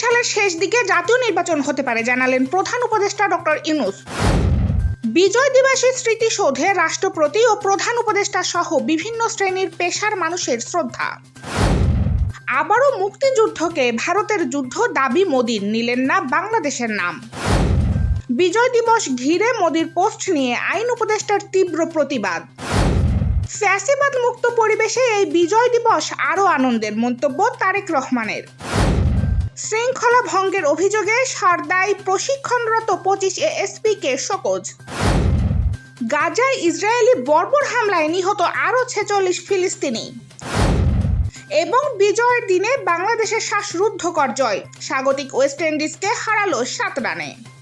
সালের শেষ দিকে জাতীয় নির্বাচন হতে পারে জানালেন প্রধান উপদেষ্টা ডক্টর ইউনূস। বিজয় দিবসে স্মৃতিসৌধে রাষ্ট্রপতি ও প্রধান উপদেষ্টা সহ বিভিন্ন শ্রেণীর পেশার মানুষের শ্রদ্ধা। আবারও মুক্তিযুদ্ধকে ভারতের যুদ্ধ দাবি মোদির, নিলেন না বাংলাদেশের নাম। বিজয় দিবস ঘিরে মোদির পোস্ট নিয়ে আইন উপদেষ্টার তীব্র প্রতিবাদ। ফ্যাসিবাদ মুক্ত পরিবেশে এই বিজয় দিবস আরও আনন্দের, মন্তব্য তারেক রহমানের। শৃঙ্খলা ভঙ্গের অভিযোগে সারদায় প্রশিক্ষণরত 25 এএসপিকে শোকজ। গাজায় ইসরায়েলি বর্বর হামলায় নিহত আরও 46 ফিলিস্তিনি। এবং বিজয়ের দিনে বাংলাদেশের শ্বাসরুদ্ধকর জয়, স্বাগতিক ওয়েস্ট ইন্ডিজকে হারালো 7 রানে।